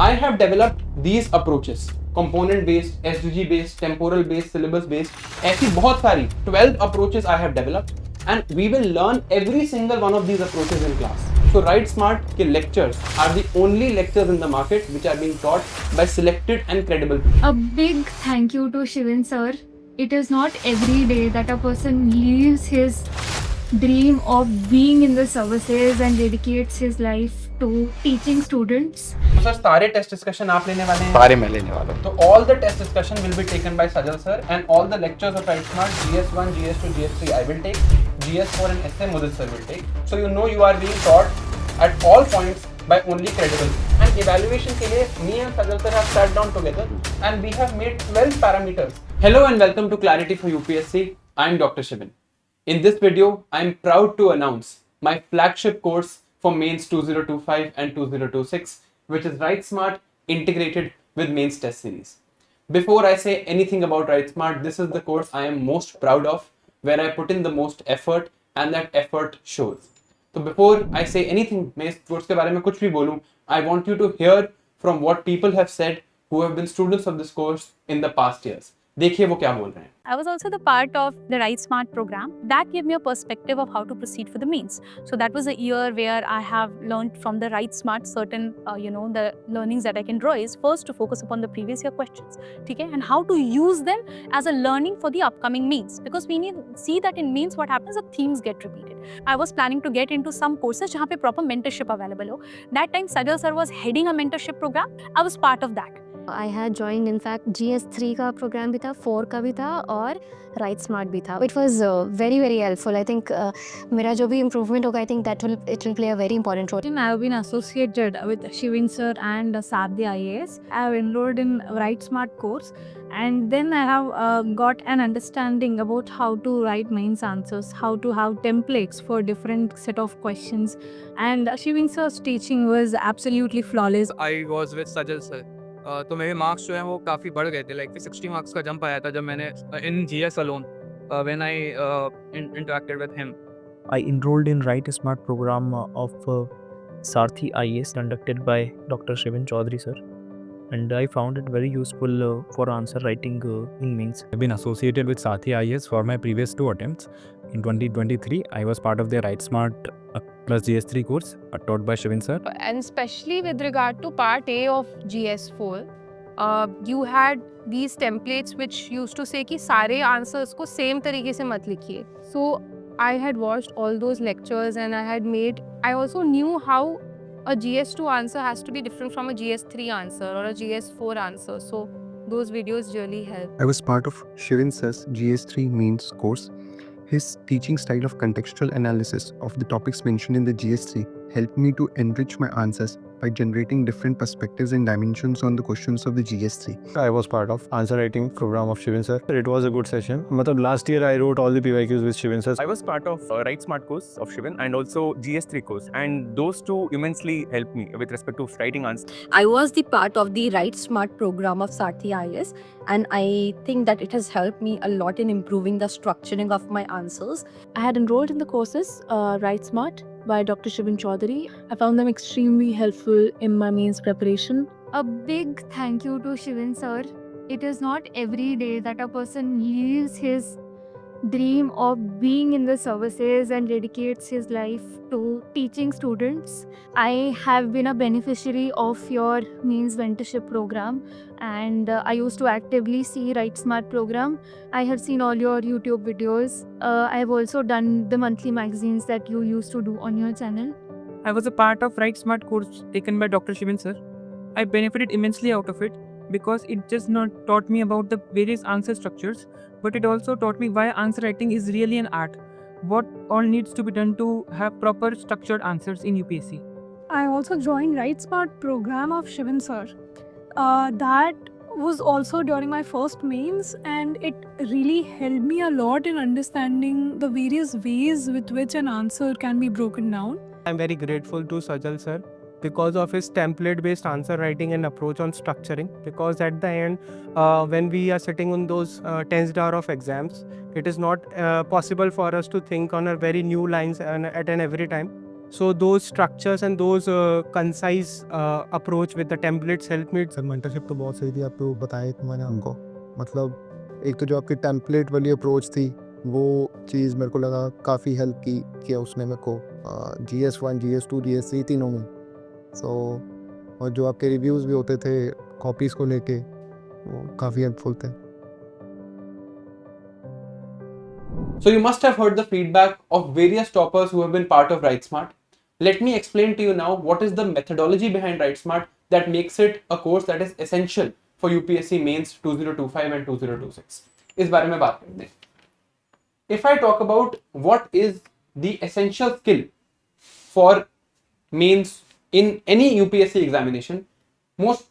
I have developed these approaches, component based, SDG based, temporal based, syllabus based. ऐसी बहुत सारी 12 approaches I have developed, and we will learn every single one of these approaches in class. So Write Smart के lectures are the only lectures in the market which are being taught by selected and credible people. A big thank you to Shivan sir. It is not every day that a person leaves his dream of being in the services and dedicates his life to teaching students. तो sir सारे test discussion आप लेने वाले हैं? सारे मैं लेने वाला हूँ। तो all the test discussion will be taken by Sajal sir, and all the lectures of Write Smart, GS1, GS2, GS3 I will take, GS4 and essay Mudit sir will take. So you know you are being taught at all points by only credible. And evaluation के लिए me and Sajal sir have sat down together and we have made 12 parameters. Hello and welcome to Clarity for UPSC. I am Dr. Shivan. In this video, I am proud to announce my flagship course for Mains 2025 and 2026, which is Write Smart integrated with Mains Test Series. Before I say anything about Write Smart, this is the course I am most proud of, where I put in the most effort and that effort shows. So before I say anything, मैं इस course के बारे में कुछ भी बोलूं, I want you to hear from what people have said who have been students of this course in the past years. देखिए वो क्या बोल रहे हैं. I was also the part of the Write Smart program. That gave me a perspective of how to proceed for the mains. So that was a year where I have learned from the Write Smart certain, the learnings that I can draw is first to focus upon the previous year questions, okay, and how to use them as a learning for the upcoming mains. Because we need see that in mains what happens, the themes get repeated. I was planning to get into some courses जहाँ पे proper mentorship available हो. That time Sajal sir was heading a mentorship program. I was part of that. I had joined in fact GS3 का programme भी था, 4 का भी था और Write Smart भी था. It was very very helpful. I think मेरा जो भी improvement होगा, I think that it will play a very important role. I have been associated with Shivan sir and Sadhya IAS. I have enrolled in Write Smart course, and then I have got an understanding about how to write mains answers, how to have templates for different set of questions, and Shivan sir's teaching was absolutely flawless. I was with Sajal sir. तो मेरे marks जो हैं वो काफ़ी बढ़ गए थे, like 60 marks का जंप आया था जब मैंने इन GS alone when I interacted with him. I enrolled in Write Smart program of Sarthi IAS conducted by Dr. Shivan Chaudhary sir, and I found it very useful for answer writing in mains. I've been associated with Sathi IAS for my previous 2 attempts. In 2023, I was part of their Write Smart plus GS3 course taught by Shivan sir. And especially with regard to part A of GS4, you had these templates which used to say कि सारे answers को same तरीके से मत लिखिए. So I had watched all those lectures and I also knew how a GS2 answer has to be different from a GS3 answer or a GS4 answer. So those videos really helped. I was part of Shivan sir's GS3 mains course. His teaching style of contextual analysis of the topics mentioned in the GS3 helped me to enrich my answers by generating different perspectives and dimensions on the questions of the GS3. I was part of answer writing program of Shivan sir. It was a good session. Last year I wrote all the PYQs with Shivan sir. I was part of Write Smart course of Shivan and also GS3 course, and those two immensely helped me with respect to writing answers. I was the part of the Write Smart program of Sarthi IAS, and I think that it has helped me a lot in improving the structuring of my answers. I had enrolled in the courses Write Smart by Dr. Shivan Chaudhary. I found them extremely helpful in my mains preparation. A big thank you to Shivan sir. It is not every day that a person leaves his dream of being in the services and dedicates his life to teaching students. I have been a beneficiary of your mains mentorship program, and I used to actively see Write Smart program. I have seen all your YouTube videos. I have also done the monthly magazines that you used to do on your channel. I was a part of Write Smart course taken by Dr. Shivan sir. I benefited immensely out of it because it just not taught me about the various answer structures, but it also taught me why answer writing is really an art. What all needs to be done to have proper structured answers in UPSC. I also joined Write Smart program of Shivan sir. That was also during my first mains, and it really helped me a lot in understanding the various ways with which an answer can be broken down. I'm very grateful to Sajal sir because of his template based answer writing and approach on structuring, because at the end when we are sitting on those tensed hour of exams, it is not possible for us to think on a very new lines and at an every time. So those structures and those concise approach with the templates help me. Sir mentorship तो बहुत सही थी, आपको बताया तो मैंने हमको, मतलब एक तो जो आपकी टेम्पलेट वाली अप्रोच थी वो चीज़ मेरे को लगा काफ़ी हेल्प की किया उसने मेरे को GS1 GS2 GS3 तीनों में। सो और जो आपके रिव्यूज़ भी होते थे कॉपीज़ को लेके वो काफ़ी हेल्पफुल थे। So you must have heard the feedback of various toppers who have been part of WriteSmart. Let me explain to you now what is the methodology behind WriteSmart that makes it a course that is essential for UPSC Mains 2025 and 2026. इस बारे में बात करते हैं. If I talk about what is the essential skill for mains in any UPSC examination,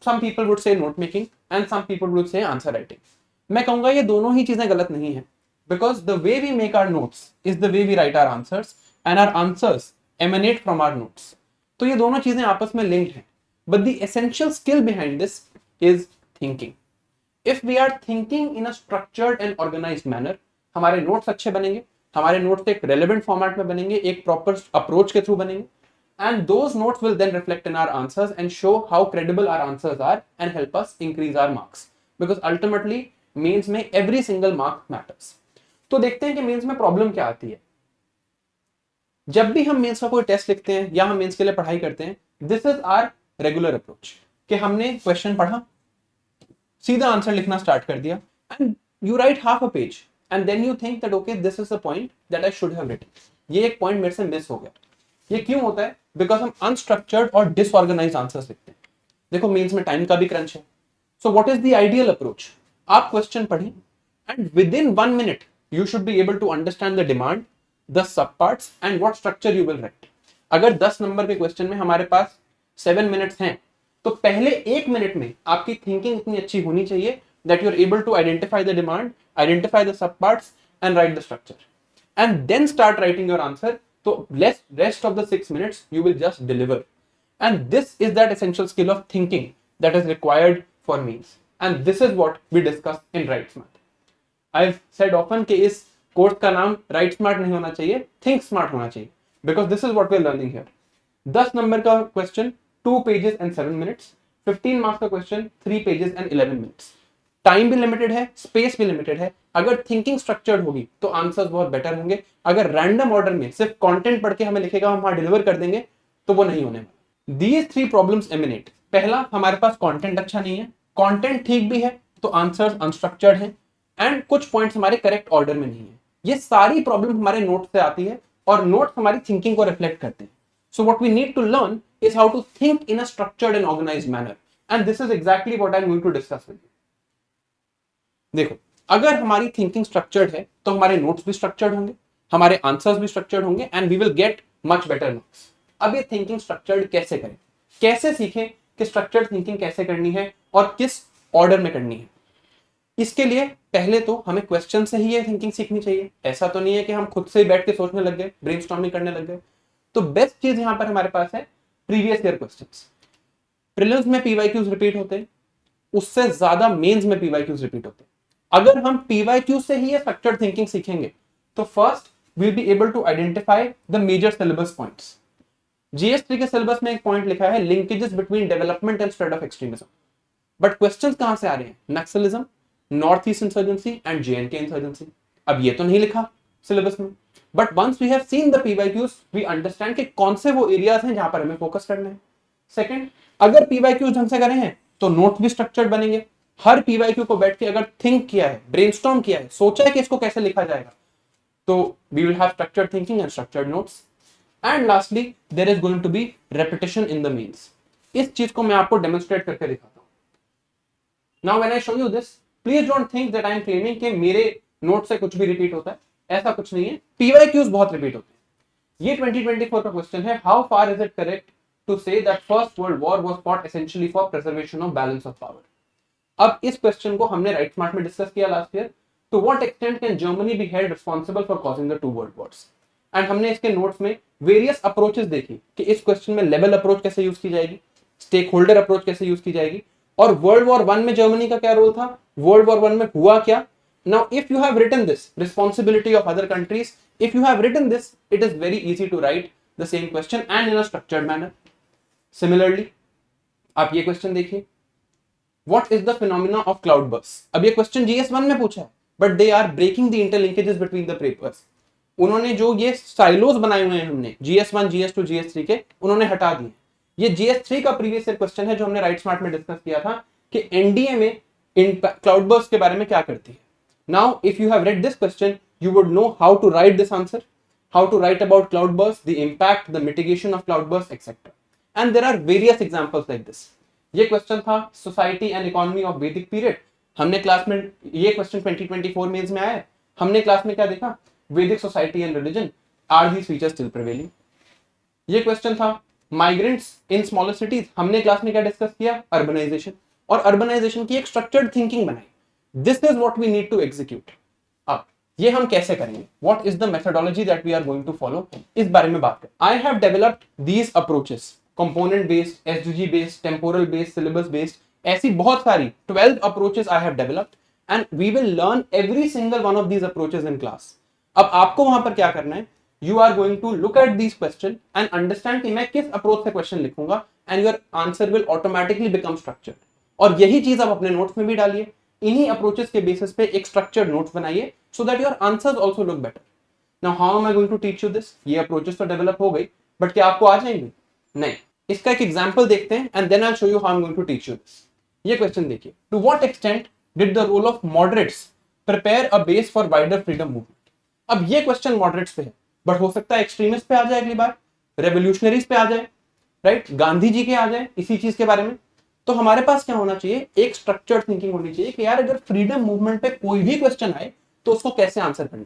some people would say note making and some people would say answer writing. मैं कहूँगा ये दोनों ही चीजें गलत नहीं है, because the way we make our notes is the way we write our answers and our answers emanate from our notes. तो ये दोनों चीजें आपस में linked हैं. But the essential skill behind this is thinking. If we are thinking in a structured and organized manner, हमारे notes अच्छे बनेंगे, हमारे notes एक relevant format में बनेंगे, एक proper approach के through बनेंगे, and those notes will then reflect in our answers and show how credible our answers are and help us increase our marks. Because ultimately, mains में every single mark matters. तो देखते हैं कि mains में problem क्या आती है. जब भी हम मेंस का कोई टेस्ट लिखते हैं या हम मेंस के लिए पढ़ाई करते हैं, this is our regular approach कि हमने क्वेश्चन पढ़ा, सीधा आंसर लिखना स्टार्ट कर दिया, and you write half a page and then you think that okay this is the point that I should have written. ये एक पॉइंट मेरे से मिस हो गया. ये क्यों होता है? बिकॉज हम अनस्ट्रक्चर्ड और डिसऑर्गेनाइज्ड आंसर्स लिखते हैं. देखो मेंस में टाइम का भी क्रंच है. So what is the ideal approach? आप क्वेश्चन पढ़ें and with in 1 minute you should be able to understand the demand, the subparts and what structure you will write. अगर 10 नंबर के question में हमारे पास 7 minutes हैं, तो पहले 1 मिनट में आपकी थिंकिंग इतनी अच्छी होनी चाहिए that you are able to identify the demand, identify the subparts and write the structure, and then start writing your answer. So rest of the 6 minutes you will just deliver, and this is that essential skill of thinking that is required for means, and this is what we discuss in WriteSmart. I've said often कि इस course का नाम right smart नहीं होना चाहिए, think smart होना चाहिए, because this is what we are learning here. 10 number का question 2 pages and 7 minutes, 15 marks का question 3 pages and 11 minutes. Time भी लिमिटेड है, स्पेस भी लिमिटेड है. अगर थिंकिंग स्ट्रक्चर्ड होगी तो आंसर्स बहुत बेटर होंगे. अगर रैंडम ऑर्डर में सिर्फ कंटेंट पढ़ के हमें लिखेगा हम वहां डिलीवर कर देंगे तो वो नहीं होने वाला. These 3 problems eminent. पहला, हमारे पास कंटेंट अच्छा नहीं है. कंटेंट ठीक भी है तो आंसर्स अनस्ट्रक्चर्ड हैं एंड कुछ पॉइंट्स हमारे करेक्ट ऑर्डर में नहीं है. ये सारी प्रॉब्लम हमारे नोट से आती है और नोट्स हमारी थिंकिंग को रिफ्लेक्ट करते हैं. So what we need to learn is how to think in a structured and organised manner, and this is exactly what I am going to discuss with you. देखो, अगर हमारी thinking structured है तो हमारे notes भी structured होंगे, हमारे answers भी स्ट्रक्चर्ड होंगे and we will get much better marks. अब ये थिंकिंग स्ट्रक्चर्ड कैसे करें, कैसे सीखें कि स्ट्रक्चर्ड थिंकिंग कैसे करनी है और किस ऑर्डर में करनी है? इसके लिए पहले तो हमें क्वेश्चन से ही ये थिंकिंग सीखनी चाहिए. ऐसा तो नहीं है कि हम खुद से बैठ के सोचने लग गए, ब्रेनस्टॉर्मिंग करने लग गए. तो बेस्ट चीज यहां पर हमारे पास है प्रीवियस ईयर क्वेश्चंस. प्रीलिम्स में पीवाईक्यूज रिपीट होते हैं, उससे ज्यादा मेंस में पीवाईक्यूज रिपीट होते हैं. अगर हम पीवाईक्यू से ही ये स्ट्रक्चर्ड थिंकिंग सीखेंगे तो first we will be able to identify the major syllabus points. GS3 के सिलेबस में एक पॉइंट लिखा है linkages between development and spread of extremism. But questions कहां से आ रहे हैं? Naxalism, north east insurgency and JNK insurgency. अब ये तो नहीं लिखा सिलेबस में, but once we have seen the PYQs we understand कि कौन से वो एरियाज हैं जहां पर हमें फोकस करना है. सेकंड, अगर पीवाईक्यूज ढंग से करे हैं तो नोट भी स्ट्रक्चर्ड बनेंगे. हर पीवाईक्यू को बैठ के अगर थिंक किया है, ब्रेनस्टॉर्म किया है, सोचा है कि इसको कैसे लिखा जाएगा, तो we will have structured thinking and structured notes. And lastly there is going to be repetition in the mains. इस चीज को मैं आपको डेमोन्स्ट्रेट करके दिखाता हूं. Now when I show you this, please don't think that I am claiming कि मेरे नोट से कुछ भी रिपीट होता है. ऐसा कुछ नहीं है. पीवाईक्यूज बहुत रिपीट होते हैं. ये 2024 का क्वेश्चन है, how far is it correct to say that first world war was fought essentially for preservation of balance of power. अब इस क्वेश्चन को हमने राइट स्मार्ट में डिस्कस किया last year. To what extent can Germany be held responsible for causing the 2 world wars? And हमने इसके notes में various approaches देखी कि इस क्वेश्चन में लेवल अप्रोच कैसे यूज की जाएगी, स्टेक होल्डर अप्रोच कैसे यूज की जाएगी, और वर्ल्ड वॉर 1 में जर्मनी का क्या रोल था, वर्ल्ड वॉर 1 में हुआ क्या. Now if you have written this, responsibility of other countries, if you have written this, it is very easy to write the same question and in a structured manner. Similarly आप ये question देखिए, what is the phenomena of cloud burst. अब ये question GS1 में पूछा है, but they are breaking the interlinkages between the papers. उन्होंने जो ये साइलोज बनाए हुए हैं हमने GS1, GS2, GS3 के, उन्होंने हटा दिए. ये GS3 का प्रीवियस ईयर क्वेश्चन है जो हमने राइट स्मार्ट में डिस्कस किया था कि एनडीए में इन क्लाउड बर्स्ट के बारे में क्या करती है. Now if you have read this question, you would know how to write this answer, how to write about cloud burst, the impact, the mitigation of cloud burst, etcetera. And there are various examples like this. ये question था society and economy of Vedic period. हमने class में ये question 2024 mains में आया है. हमने class में क्या देखा? Vedic society and religion, are these features still prevailing. ये क्वेश्चन था माइग्रेंट्स इन स्मॉलर सिटीज. हमने क्लास में क्या डिस्कस किया? अर्बनाइजेशन. और अर्बनाइजेशन की एक स्ट्रक्चर्ड थिंकिंग बनाई. This is what we need to execute. अब ये हम कैसे करेंगे? What is the methodology that we are going to follow, इस बारे में बात करें. I have developed these approaches, component based, SDG based, temporal based, syllabus based, ऐसी बहुत सारी 12 approaches I have developed and we will learn every single one of these approaches in class. अब आपको वहां पर क्या करना है? You are going to look at these question and understand कि मैं किस अप्रोच से क्वेश्चन लिखूंगा and your answer will automatically become structured. और यही चीज आप अपने नोट्स में भी डालिए. इन्हीं अप्रोचेस के बेसिस पे एक स्ट्रक्चर्ड नोट्स बनाइए so that your answers also look better. Now how am I going to teach you this? ये अप्रोचेस तो डेवलप हो गई, बट क्या आपको आ जाएंगे? नहीं. इसका एक एग्जांपल देखते हैं and then I will show you how I am going to teach you this. ये क्वेश्चन देखिए, to what extent did the role of moderates prepare a base for wider freedom movement. अब ये question moderates पे है, but हो सकता है extremist पे आ जाए अगली बार, रेवोल्यूशनरीज पे आ जाए, राइट, गांधी जी के आ जाए इसी चीज के बारे में. तो हमारे पास क्या होना चाहिए? एक स्ट्रक्चर्ड थिंकिंग होनी चाहिए कि यार अगर फ्रीडम मूवमेंट पे कोई भी क्वेश्चन आए तो उसको कैसे आंसर करना.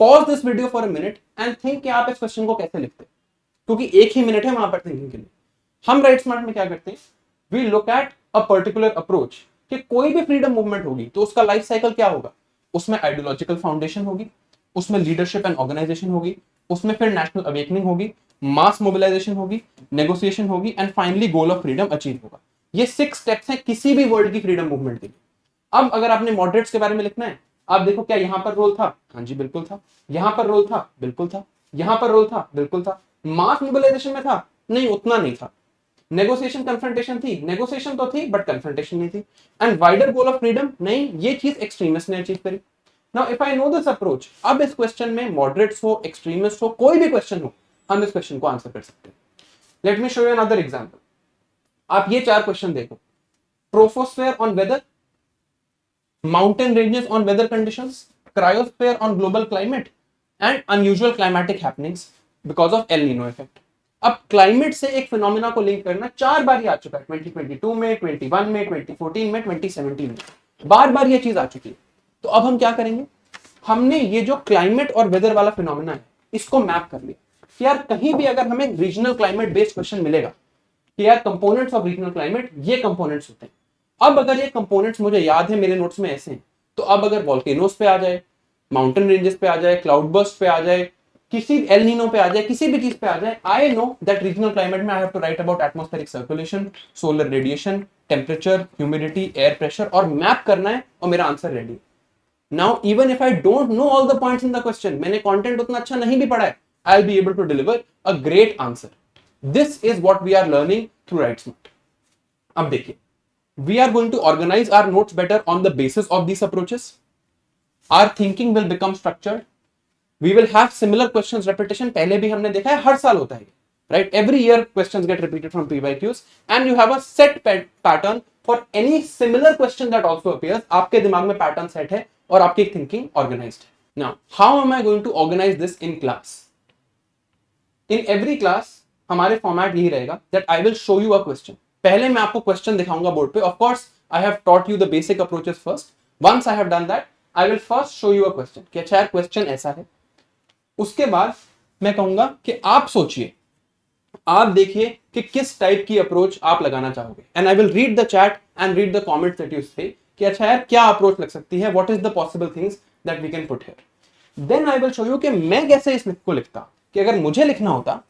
Pause this video for a minute and think कि आप इस क्वेश्चन को कैसे लिखते, क्योंकि एक ही मिनट है वहां पर थिंकिंग के लिए. हम राइट स्मार्ट में क्या करते हैं? We look at a particular approach कि कोई भी फ्रीडम मूवमेंट होगी तो उसका लाइफ साइकिल क्या होगा. उसमें आइडियोलॉजिकल फाउंडेशन होगी, उसमें लीडरशिप एंड ऑर्गेनाइजेशन होगी, उसमें फिर नेशनल अवेकनिंग होगी, मास मोबिलाइजेशन होगी, नेगोशिएशन होगी and finally goal of freedom achieve होगा. ये 6 स्टेप्स हैं किसी भी वर्ल्ड की फ्रीडम मूवमेंट के लिए. अब अगर आपने मॉडरेट्स के बारे में लिखना है, आप देखो क्या यहां पर रोल था? हाँ जी बिल्कुल था. यहां पर रोल था? बिल्कुल था. यहां पर रोल था? बिल्कुल था. मास मोबिलाइजेशन में था? नहीं, उतना नहीं था. नेगोशिएशन कन्फ्रंटेशन थी? नेगोशिएशन तो थी बट कन्फ्रंटेशन नहीं थी. And wider goal of freedom? नहीं, ये चीज एक्सट्रीमिस्ट ने अचीव करी. Now if I know this approach, अब इस क्वेश्चन में मॉडरेट्स हो, एक्सट्रीमिस्ट हो, कोई भी क्वेश्चन हो, हम इस क्वेश्चन को आंसर कर सकते हैं. Let me show you another example. आप ये 4 क्वेश्चन देखो. Troposphere on whether, mountain ranges on whether conditions, cryosphere on global climate and unusual climatic happenings because of El Nino effect. अब क्लाइमेट से एक फिनोमिना को लिंक करना 4 बार ही आ चुका है. 2022 में, 21 में, 2014 में, 2017 में, बार बार ये चीज आ चुकी है. तो अब हम क्या करेंगे? हमने ये जो क्लाइमेट और वेदर वाला फिनोमिना है इसको मैप कर लिया कि यार कहीं भी अगर हमें रीजनल क्लाइमेट बेस्ड क्वेश्चन मिलेगा कि यार कंपोनेंट्स ऑफ रीजनल क्लाइमेट, ये कंपोनेंट्स होते हैं. अब अगर ये कंपोनेंट्स मुझे याद है, मेरे नोट्स में ऐसे हैं, तो अब अगर वॉल्केनोस पे आ जाए, माउंटेन रेंजेस पे आ जाए, क्लाउड बर्स्ट पे आ जाए, किसी एल नीनो पे आ जाए, किसी भी चीज पे आ जाए, I know that regional climate में I have to write about atmospheric circulation, solar radiation, temperature, humidity, air pressure, और मैप करना है और मेरा answer ready. Now even if I don't know all the points in the question, मैंने content उतना अच्छा नहीं भी पढ़ा है, I will be able to deliver a great answer. This is what we are learning through write smart. अब देखिए, we are going to organize our notes better on the basis of these approaches. Our thinking will become structured. We will have similar questions repetition. पहले भी हमने देखा है, हर साल होता है, right? Every year questions get repeated from PYQs and you have a set pattern for any similar question that also appears. आपके दिमाग में pattern set है और आपकी thinking organized है. Now, how am I going to organize this in class? In every class हमारे format यही रहेगा that I will show you a question. पहले मैं आपको क्वेश्चन दिखाऊंगा बोर्ड पे. Of course I have taught you the basic approaches first. Once I have done that, I will first show you a question कि अच्छा यार question ऐसा है. उसके बाद मैं कहूंगा कि आप सोचिए, आप देखिए कि किस टाइप की अप्रोच आप लगाना चाहोगे. And I will read the chat and read the comments that you say कि अच्छा यार क्या अप्रोच लग सकती है, what is the possible things that we can put here. Then I will show you कि मैं कैसे इस को लिखता, कि अगर मुझे लिखना होता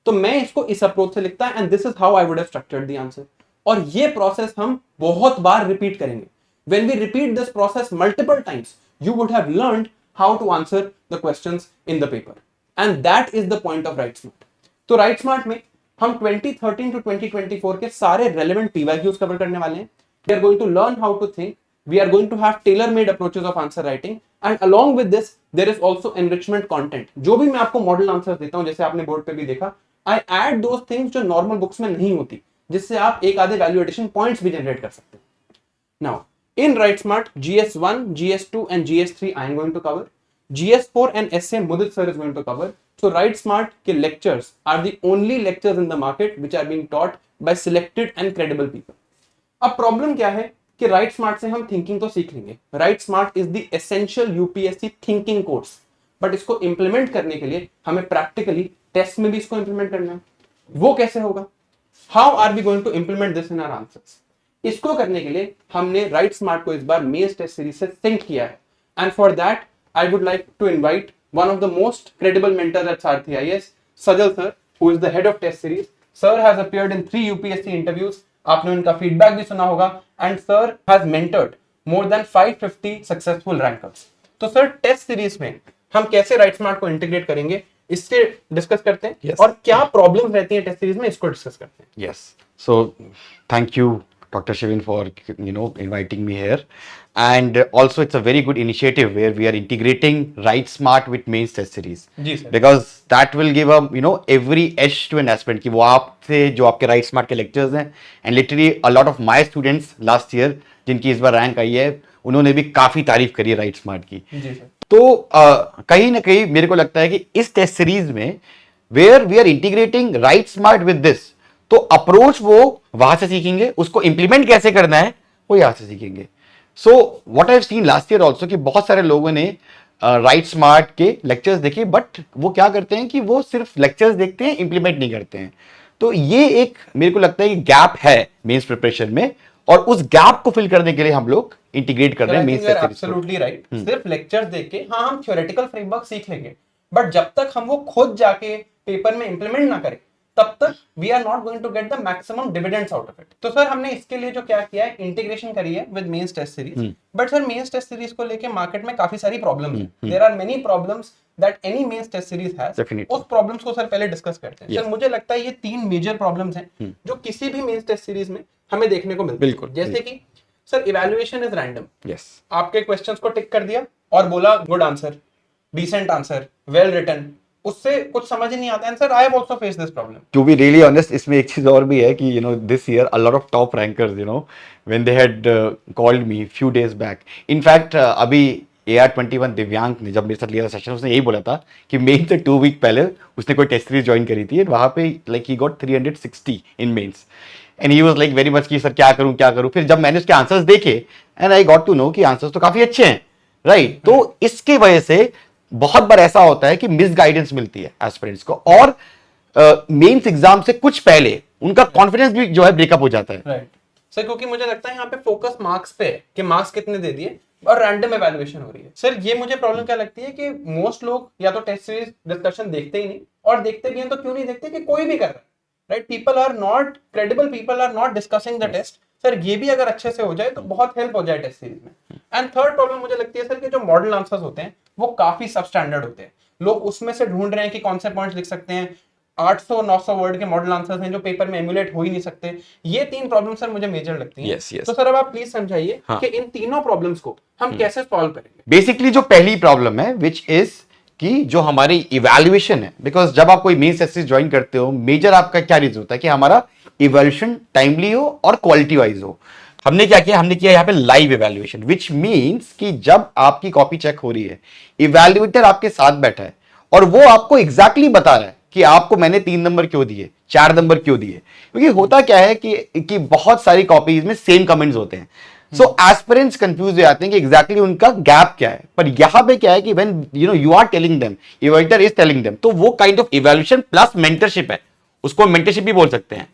तो मैं इसको इस अप्रोच से लिखता and this is how I would have structured the answer. और ये प्रोसेस हम बहुत बार रिपीट करेंगे. When we repeat this process multiple times, you would have learned how to answer the questions in the paper, and that is the point of write smart. तो write smart में हम 2013 to 2024 के सारे relevant PYQs cover करने वाले हैं. We are going to learn how to think. We are going to have tailor-made approaches of answer writing, and along with this, there is also enrichment content. जो भी मैं आपको model answers देता हूँ, जैसे आपने बोर्ड पे भी देखा, I add those things जो नॉर्मल बुक्स में नहीं होती, जिससे आप एक आधे वैल्यू एडिशन पॉइंट्स भी जनरेट कर सकते हैं. Now, in Write Smart, GS1, GS2, and GS3 I am going to cover. GS4 and SA Mudit sir is going to cover. So Write Smart के lectures are the only lectures in the market which are being taught by selected and credible people. अब problem क्या है कि right smart से हम thinking तो सीख लेंगे. Right smart is the essential UPSC thinking course, but इसको इंप्लीमेंट करने के लिए हमें प्रैक्टिकली टेस्ट में भी इसको इंप्लीमेंट करना है. वो कैसे होगा? How are we going to implement this in our answers? इसको करने के लिए हमने राइट स्मार्ट को इस बार मेंस टेस्ट सीरीज से सिंक किया है, and for that I would like to invite one of the most credible mentors at Sarathi IAS, Sajal sir, who is the head of test series. Sir has appeared in 3 UPSC interviews. आपने उनका feedback भी सुना होगा, and sir has mentored more than 550 successful rankers. तो sir test series में हम कैसे right smart को इंटीग्रेट करेंगे इससे डिस्कस करते हैं. Yes. और क्या प्रॉब्लम्स रहती हैं टेस्ट सीरीज में, इसको डिस्कस करते हैं. Yes. So thank you, Dr. Shivin, for inviting me here. And also, it's a very good initiative where we are integrating Write Smart with mains test series. जी sir. Because that will give a every edge to an aspirant कि वो आपसे जो आपके Write Smart के lectures हैं, and literally a lot of my students last year जिनकी इस बार रैंक आई है, उन्होंने भी काफी तारीफ करी है Write Smart की. जी सर. तो कहीं ना कहीं मेरे को लगता है कि इस टेस्ट सीरीज में where we are integrating write smart with this, तो अप्रोच वो वहां से सीखेंगे, उसको इंप्लीमेंट कैसे करना है वो यहां से सीखेंगे. So what I have seen last year also कि बहुत सारे लोगों ने राइट स्मार्ट के लेक्चर्स देखे, बट वो क्या करते हैं कि वो सिर्फ लेक्चर्स देखते हैं, इंप्लीमेंट नहीं करते हैं. तो ये एक मेरे को लगता है कि गैप है मेंस प्रिपरेशन में, और उस गैप को फिल करने के लिए हम लोग इंटीग्रेट कर रहे हैं mains test series. Absolutely right. सिर्फ लेक्चर्स देख के हाँ हम थ्योरेटिकल फ्रेमवर्क सीख लेंगे, बट जब तक हम वो खुद जाके पेपर में इंप्लीमेंट ना करें, तब तक we are not going to get the maximum dividends out of it. तो सर हमने इसके लिए जो क्या किया है, इंटीग्रेशन करी है with mains test series. But sir mains test series को लेके मार्केट में काफी सारी प्रॉब्लम्स हैं. There are many problems that any mains test series has. Definitely. उस प्रॉब्लम्स को सर पहले डिस्कस करते हैं. Yes. सर मुझे लगता है ये 3 मेजर प्रॉब्लम्स हैं जो किसी भी मेंस टेस्ट सीरीज में हमें देखने को मिलती है. बिल्कुल. जैसे कि sir evaluation is random. Yes. आपके क्वेश्चंस को टिक कर दिया और बोला good answer, decent answer, well written, उससे कुछ समझ ही नहीं आता. And sir I have also face this problem. To be really honest, इसमें एक चीज और भी है कि this year a lot of top rankers when they had called me few days back. In fact अभी AR21 दिव्यांग ने जब मेरे साथ लिया था सेशन, उसने यही बोला था कि मेन से 2 वीक पहले उसने कोई टेस्ट सीरीज ज्वाइन करी थी, वहां पे like he got 360 in mains, and he was like very much कि सर क्या करूं. फिर जब मैंने उसके आंसर्स देखे, and I got to know कि आंसर्स तो काफी अच्छे हैं, राइट. तो इसके वजह से बहुत बार ऐसा होता है कि मिस गाइडेंस मिलती है एस्पिरेंट्स को, और मेंस एग्जाम से कुछ पहले उनका कॉन्फिडेंस भी जो है ब्रेकअप हो जाता है. राइट सर, क्योंकि मुझे लगता है यहाँ पे फोकस मार्क्स पे है कि मार्क्स कितने दे दिए, और रैंडम एवैल्यूएशन हो रही है. सर ये मुझे प्रॉब्लम क्या लगती है कि मोस्ट लोग या तो टेस्ट सीरीज डिस्कशन देखते ही नहीं, और देखते भी हैं तो क्यों नहीं देखते कि कोई भी कर रहा है, right. People are not credible, people are not discussing the test. Sir ये भी अगर अच्छे से हो जाए तो बहुत हेल्प हो जाए टेस्ट सीरीज में. एंड थर्ड प्रॉब्लम मुझे लगती है सर कि जो मॉडल आंसर्स होते हैं वो काफी सब स्टैंडर्ड होते हैं. लोग उसमें से ढूंढ रहे हैं कि कौन से पॉइंट्स लिख सकते हैं. 800-900 वर्ड के मॉडल आंसर्स हैं जो पेपर में एम्यूलेट हो ही नहीं सकते. ये 3 प्रॉब्लम सर मुझे मेजर लगती हैं. Yes, yes. तो सर अब आप प्लीज समझाइए कि इन तीनों प्रॉब्लम्स को हम कैसे सॉल्व करेंगे. बेसिकली जो पहली प्रॉब्लम है विच इज कि जो हमारी इवैल्यूएशन है, बिकॉज जब आप कोई मेंस टेस्ट सीरीज ज्वाइन करते हो, मेजर आपका क्या रीजन होता है कि हमारा इवैल्यूएशन टाइमली हो और क्वालिटी वाइज हो. हमने क्या किया, हमने किया यहाँ पे लाइव इवैल्यूएशन, विच मीन्स कि जब आपकी कॉपी चेक हो रही है, इवैल्यूएटर आपके साथ बैठा है और वो आपको एग्जैक्टली बता रहा है कि आपको मैंने 3 नंबर क्यों दिए, 4 नंबर क्यों दिए. क्योंकि होता क्या है कि बहुत सारी कॉपीज में सेम कमेंट्स होते हैं, सो एस्पिरेंट्स कंफ्यूज हो जाते हैं कि एग्जैक्टली उनका गैप क्या है. पर यहां पे क्या है कि when you are telling them, evaluator is telling them, तो वो kind of evaluation plus mentorship है, उसको मेंटरशिप भी बोल सकते हैं.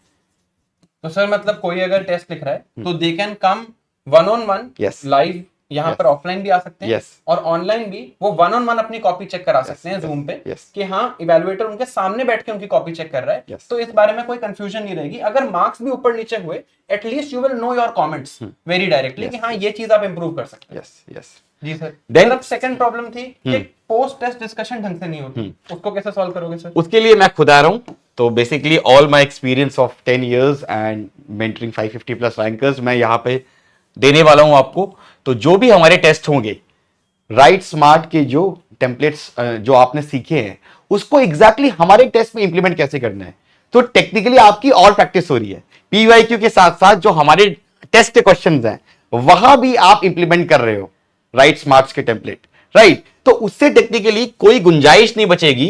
तो सर मतलब कोई अगर टेस्ट लिख रहा है तो they can come 1-on-1 Yes. Live यहाँ Yes. पर ऑफलाइन भी आ सकते हैं Yes. और ऑनलाइन भी वो 1-on-1 अपनी कॉपी चेक करा Yes, सकते हैं yes, जूम पे yes. कि हाँ इवेलुएटर उनके सामने बैठ के उनकी कॉपी चेक कर रहा है Yes. तो इस बारे में कोई कंफ्यूजन नहीं रहेगी। अगर मार्क्स भी ऊपर नीचे हुए at least you will know your comments very directly Yes, कि हाँ yes. ये चीज आप इंप्रूव कर सकते हैं। यस यस जी सर। Then- सर अब सेकंड प्रॉब्लम थी कि पोस्ट टेस्ट डिस्कशन ढंग से नहीं होती, उसको कैसे सॉल्व करोगे सर? उसके लिए मैं खुद आ रहा हूँ। तो basically all my experience of 10 years and mentoring 550 plus rankers मैं यहाँ पे देने वाला हूँ आपको। तो जो भी हमारे टेस्ट होंगे, राइट स्मार्ट के जो टेम्पलेट्स जो आपने सीखे हैं उसको एग्जैक्टली हमारे टेस्ट में इंप्लीमेंट कैसे करना है। तो टेक्निकली आपकी और प्रैक्टिस हो रही है। पीवाईक्यू के साथ साथ जो हमारे टेस्ट के क्वेश्चंस हैं वहां भी आप इंप्लीमेंट कर रहे हो राइट स्मार्ट्स के टेम्पलेट, राइट। तो उससे टेक्निकली कोई गुंजाइश नहीं बचेगी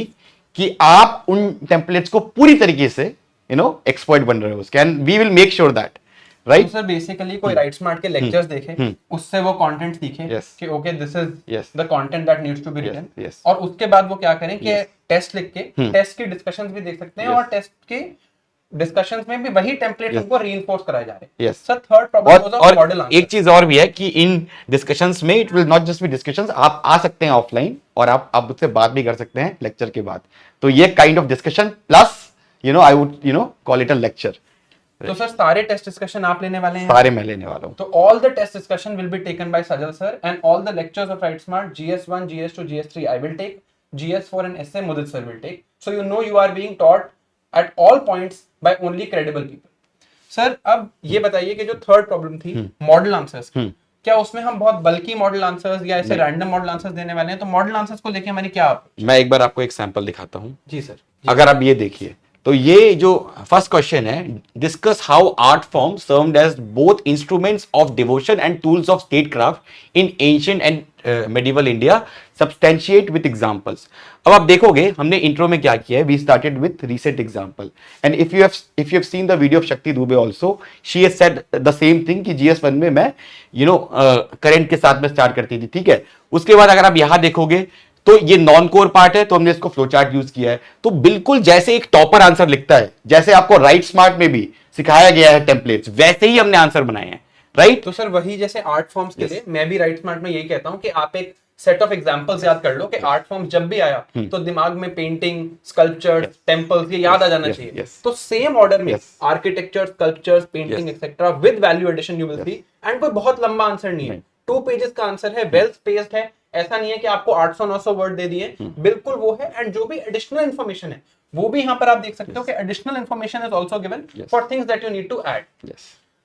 कि आप उन टेम्पलेट्स को पूरी तरीके से एक्सपर्ट बन रहे हो उसके, and we will make sure that, right. Sir basically कोई राइट स्मार्ट के लेक्चर्स देखे, उससे वो कंटेंट सीखे Yes. कि okay this is Yes. The content that needs to be written, yes. और उसके बाद वो क्या करें कि Yes. टेस्ट लिख के टेस्ट की डिस्कशंस भी देख सकते हैं और टेस्ट के डिस्कशंस में भी वही टेम्पलेट Yes. उनको रीइंफोर्स कराए जा रहे हैं। Yes. Sir third problem was of model और एक चीज और भी है कि इन डिस्कशंस में it will not just be discussions, आप आ सकते हैं ऑफलाइन और आप मुझसे बात भी कर सकते हैं लेक्चर के बाद। तो ये kind of discussion plus I would call it a lecture. तो सर सारे टेस्ट डिस्कशन आप लेने वाले हैं? सारे मैं लेने वाला हूँ। तो all the test discussion will be taken by Sajal sir and all the lectures of write smart GS1 GS2 GS3 I will take, GS4 and essay Mudit sir will take, so you are being taught at all points by only credible people. Sir अब ये बताइए कि जो third problem थी model answers, क्या उसमें हम बहुत बल्की मॉडल आंसर्स या ऐसे रैंडम मॉडल आंसर्स देने वाले हैं? तो मॉडल आंसर्स को लेके हमारी क्या मैं एक बार आपको एक सैंपल दिखाता हूँ। जी सर। अगर आप ये देखिए तो ये जो फर्स्ट क्वेश्चन है, discuss how art form served as both instruments of devotion and tools of statecraft in ancient and medieval India, substantiate with examples. अब आप देखोगे हमने इंट्रो में क्या किया है, we started with recent example, and if you have seen the video of Shakti Dubey also, she has said the same thing कि GS1 में मैं करंट के साथ में स्टार्ट करती थी, ठीक है। उसके बाद अगर आप यहां देखोगे तो ये नॉन कोर पार्ट है, तो हमने इसको फ्लो चार्ट यूज किया है। तो बिल्कुल जैसे एक टॉपर आंसर लिखता है, जैसे आपको राइट स्मार्ट में भी सिखाया गया है टेम्पलेट्स, वैसे ही हमने आंसर बनाए हैं, राइट। तो सर वही जैसे आर्ट फॉर्म्स के लिए मैं भी राइट स्मार्ट में यही कहता हूं कि आप एक सेट ऑफ एग्जांपल्स याद कर लो कि आर्ट फॉर्म्स जब भी आया तो दिमाग में पेंटिंग, स्कल्पचर, टेम्पल्स ये याद आ जाना चाहिए। तो सेम ऑर्डर में architecture, sculptures, painting etcetera with value addition you will see, and कोई बहुत लंबा आंसर नहीं है, 2 पेजेस का आंसर है, वेल स्पेस्ड है। ऐसा नहीं है कि आपको 800-900 वर्ड दे दिए, बिल्कुल वो है। एंड जो भी एडिशनल इन्फॉर्मेशन है वो भी यहाँ पर आप देख सकते हो कि additional information is also given for things that you need to add.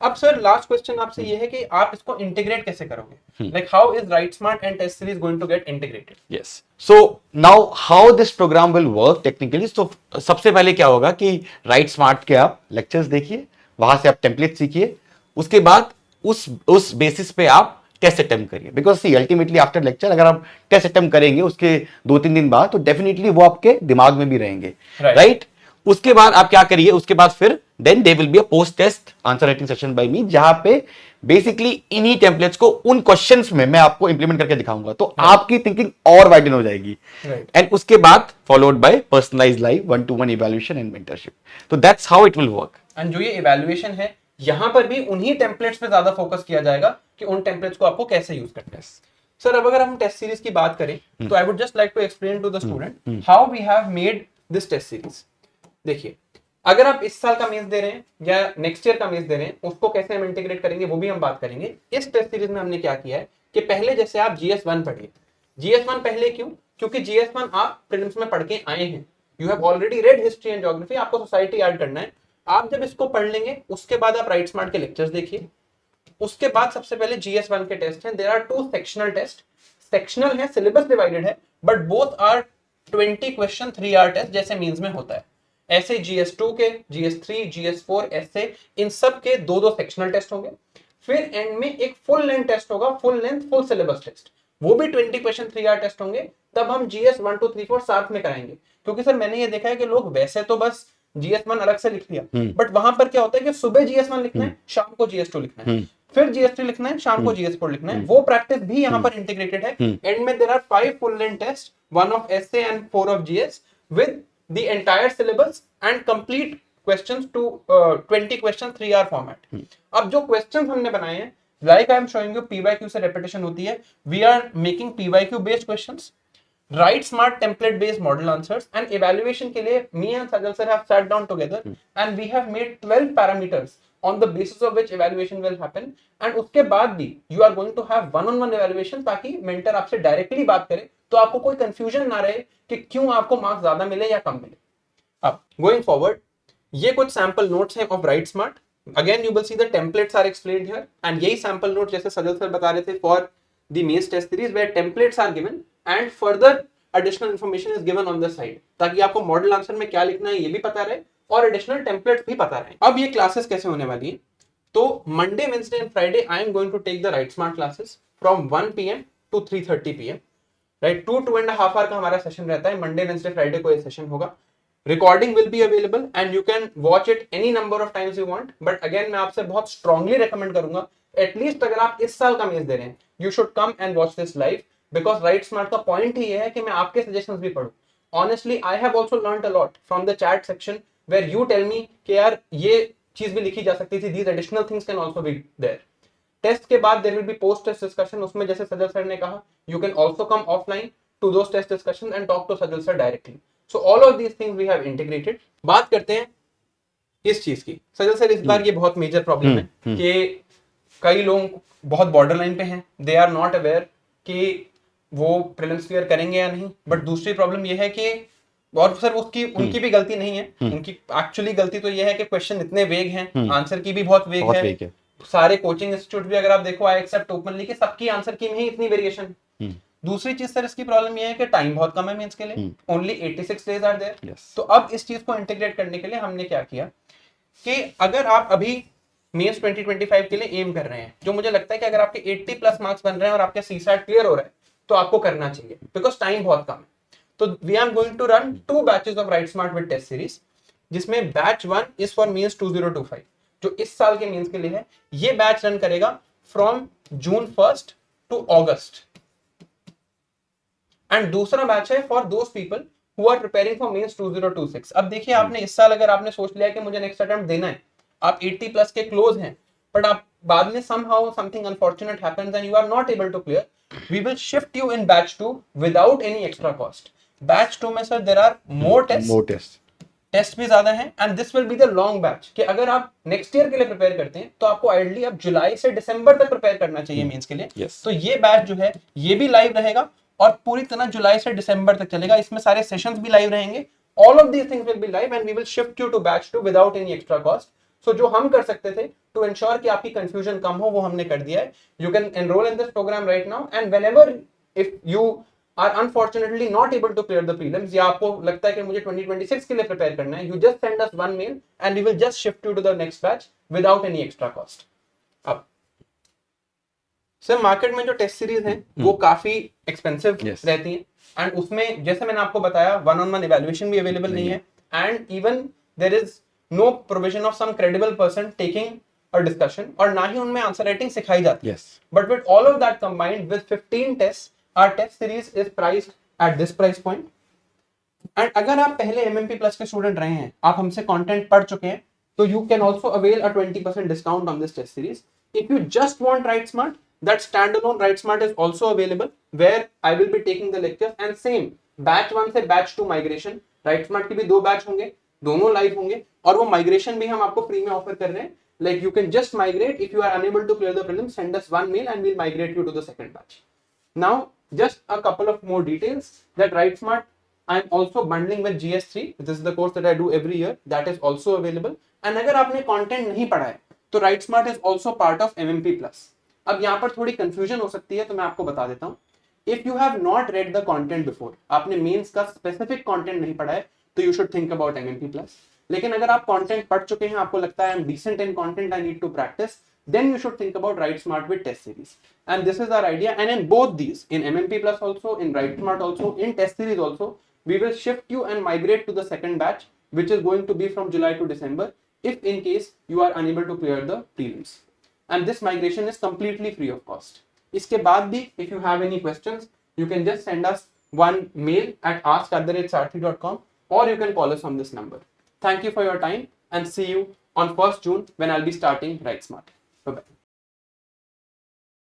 अब सर लास्ट क्वेश्चन आपसे ये है कि आप इसको इंटीग्रेट कैसे करोगे, like how is write smart and test series going to get integrated? Yes, so now how this programme will work technically. So सबसे पहले क्या होगा कि राइट स्मार्ट के आप लेक्चर्स देखिए, वहां से आप टेम्पलेट सीखिए, उसके बाद उस बेसिस पे आप टेस्ट अटेम्प्ट करिए, because see ultimately after lecture अगर आप टेस्ट अटेम्प्ट करेंगे उसके 2-3 दिन बाद, तो डेफिनेटली वो आपके दिमाग में भी रहेंगे, राइट। उसके बाद आप क्या करिए, उसके बाद फिर then they will be a post test answer writing session by me, जहां पे बेसिकली इन्हीं टेम्पलेट्स को उन क्वेश्चंस में मैं आपको इंप्लीमेंट करके दिखाऊंगा, तो आपकी थिंकिंग और वाइडन हो जाएगी, एंड उसके बाद followed by personalised live 1-to-1 evaluation and mentorship. तो that's how it will work. And जो ये इवैल्यूएशन है यहां पर भी उन्हीं टेम्पलेट्स पे ज्यादा फोकस किया जाएगा कि उन टेम्पलेट्स को आपको कैसे यूज करना है। सर अब अगर हम टेस्ट सीरीज की बात करें तो I would just like to explain to the student how we have made this test series. देखिए अगर आप इस साल का मेंस दे रहे हैं या नेक्स्ट ईयर का मेंस दे रहे हैं, उसको कैसे हम इंटीग्रेट करेंगे वो भी हम बात करेंगे। इस टेस्ट सीरीज में हमने क्या किया है कि पहले जैसे आप GS1 पढ़िए। GS1 पहले क्यों? क्योंकि GS1 आप प्रीलिम्स में पढ़ के आए हैं, you have already red history and geography, आपको सोसाइटी ऐड करना है। आप जब इसको पढ़ लेंगे उसके बाद आप राइट स्मार्ट के लेक्चर्स देखिए। उसके बाद सबसे पहले GS1 के टेस्ट हैं। There are 2 sectional test, sectional है, सिलेबस डिवाइडेड है, but both are 20 question 3 hour test जैसे मींस में होता है। ऐसे GS2 के, GS3, GS4 ऐसे इन सब के 2-2 सेक्शनल टेस्ट होंगे। फिर एंड में एक फुल लेंथ टेस्ट होगा, full length full syllabus test, वो भी 20 क्वेश्चन 3 आवर टेस्ट होंगे। तब हम GS1, 2, 3, 4 साथ में कराएंगे, क्योंकि सर मैंने ये देखा है कि लोग वैसे तो बस GS1 अलग से लिख लिया, बट वहां पर क्या होता है कि सुबह GS1 लिखना है, शाम को GS2 लिखना है, फिर GS3 लिखना है, शाम को GS4 लिखना है। वो प्रैक्टिस भी यहाँ पर इंटीग्रेटेड है। एंड में there are 5 full length test, 1 of essay and 4 of GS with the entire syllabus and complete questions to 20 questions 3 hour format। अब जो questions हमने बनाए हैं like I am showing you PYQ से repetition होती है, we are making PYQ based questions, write smart template based model answers, and evaluation के लिए me and Sajal sir have sat down together and we have made 12 parameters on the basis of which evaluation will happen, and उसके बाद भी you are going to have one-on-one evaluation ताकि mentor आपसे directly बात करे तो आपको कोई confusion ना रहे कि क्यों आपको मार्क्स ज्यादा मिले या कम मिले। अब going forward, ये कुछ sample notes हैं of Write Smart. Again you will see the templates are explained here, and यही sample notes जैसे सजल सर बता रहे थे for the mains test series where templates are given and further additional information is given on the side ताकि आपको model answer में क्या लिखना है ये भी पता रहे और एडिशनल टेम्पलेट्स भी पता रहे। अब ये क्लासेस कैसे होने वाली है, तो Monday, Wednesday and Friday I am going to take the write smart classes from 1 PM to 3:30 PM, right. 2.5 hour का हमारा सेशन रहता है, मंडे, वेडनेसडे, फ्राइडे को ये सेशन होगा। Recording will be available and you can watch it any number of times you want, but again मैं आपसे बहुत स्ट्रांगली रेकमेंड करूंगा, एटलीस्ट अगर आप इस साल का मेंस दे रहे हैं, you should come and watch this live, because write smart का पॉइंट ही है कि मैं आपके सजेशंस भी पढूं। Honestly I have also learned a lot from the chat section where you tell me कि यार ये चीज भी लिखी जा सकती थी, these additional things can also be there. Test के बाद there will be post test discussion, उसमें जैसे सजल सर ने कहा you can also come offline to those test discussions and talk to Sajal sir directly. So all of these things we have integrated. बात करते हैं इस चीज की। सजल सर इस बार ये बहुत मेजर प्रॉब्लम है कि कई लोग बहुत बॉर्डर लाइन पे हैं, दे आर नॉट अवेयर कि वो प्रीलिम्स क्लियर करेंगे या नहीं, बट दूसरी प्रॉब्लम ये है कि, और सर उसकी उनकी भी गलती नहीं है, उनकी एक्चुअली गलती तो ये है कि क्वेश्चन इतने वेग हैं, आंसर की भी बहुत वेग है। सारे कोचिंग इंस्टीट्यूट भी अगर आप देखो, आई एक्सेप्ट ओपनली कि सबकी आंसर की में ही इतनी वेरिएशन। दूसरी चीज सर इसकी प्रॉब्लम ये है कि टाइम बहुत कम है मेंस के लिए, ओनली 86 डेज आर देयर। तो अब इस चीज को इंटीग्रेट करने के लिए हमने क्या किया कि अगर आप अभी मेंस 2025 के लिए एम कर रहे हैं, जो मुझे लगता है कि अगर आपके 80+ मार्क्स बन रहे हैं और आपके सीसैट क्लियर हो रहा है तो आपको करना चाहिए, बिकॉज टाइम बहुत कम है। तो we are going to run 2 batches of write smart with test series, जिसमें बैच 1 इज फॉर मेंस 2025 जो इस साल के मेंस के लिए है। ये बैच रन करेगा from June 1st to August, and दूसरा बैच है for those people who are preparing for mains 2026। अब देखिए, आपने इस साल अगर आपने सोच लिया कि मुझे नेक्स्ट अटेम्प्ट देना है, आप 80+ के क्लोज हैं, बट आप बाद में somehow something unfortunate happens and you are not able to clear, we will shift you in batch 2 without any extra cost. Batch 2 में sir there are more tests, test भी ज्यादा हैं, and this will be the long batch कि अगर आप next year के लिए prepare करते हैं तो आपको आइडियली अब जुलाई से दिसंबर तक प्रिपेयर करना चाहिए मेंस के लिए। तो ये बैच जो है ये भी लाइव रहेगा और पूरी तरह जुलाई से दिसंबर तक चलेगा। इसमें सारे सेशंस भी लाइव रहेंगे, all of these things will be live and we will shift you to batch 2 without any extra cost. So जो हम कर सकते थे टू इंश्योर कि आपकी कंफ्यूजन कम हो, वो हमने कर दिया है। You can enroll in this program right now, and whenever if you are unfortunately not able to clear the prelims, या आपको लगता है कि मुझे 2026 के लिए प्रिपेयर करना है, you just send us one mail and we will just shift you to the next batch without any extra cost. अब सर मार्केट में जो टेस्ट सीरीज हैं वो काफी एक्सपेंसिव रहती हैं, एंड उसमें जैसे मैंने आपको बताया one-on-one evaluation भी अवेलेबल नहीं है, and even there is no provision of some credible person taking a discussion, और ना ही उनमें आंसर राइटिंग सिखाई जाती है। But with all of that combined with 15 tests, our test series is priced at this price point. And अगर आप पहले MMP Plus के स्टूडेंट रहे हैं, आप हमसे कंटेंट पढ़ चुके हैं, तो you can also avail a 20% discount on this test series. If you just want Write Smart, that standalone Write Smart is also available, where I will be taking the lectures, and same batch 1 से batch 2 migration, Write Smart के भी 2 batch होंगे, दोनों live होंगे, और वो migration भी हम आपको फ्री में ऑफर कर रहे हैं। Like you can just migrate. If you are unable to clear the prelims, send us one mail and we'll migrate you to the second batch. Now, just a couple of more details that Write Smart I'm also bundling with GS3. This is the course that I do every year. That is also available. And अगर आपने content नहीं पढ़ा है तो Write Smart is also part of MMP Plus. अब यहाँ पर थोड़ी confusion हो सकती है, तो मैं आपको बता देता हूँ. If you have not read the content before, आपने मेंस का specific content नहीं पढ़ा है, तो you should think about MMP Plus. लेकिन अगर आप content पढ़ चुके हैं, आपको लगता है I'm decent in content, I need to practice, then you should think about Write Smart with test series. And this is our idea. And in both these, in MMP Plus also, in Write Smart also, in test series also, we will shift you and migrate to the second batch, which is going to be from July to December, if in case you are unable to clear the prelims. And this migration is completely free of cost. इसके बाद भी, if you have any questions, you can just send us one mail at ask@sarthi.com, or you can call us on this number. Thank you for your time, and see you on 1st June when I'll be starting Write Smart. Bye-bye.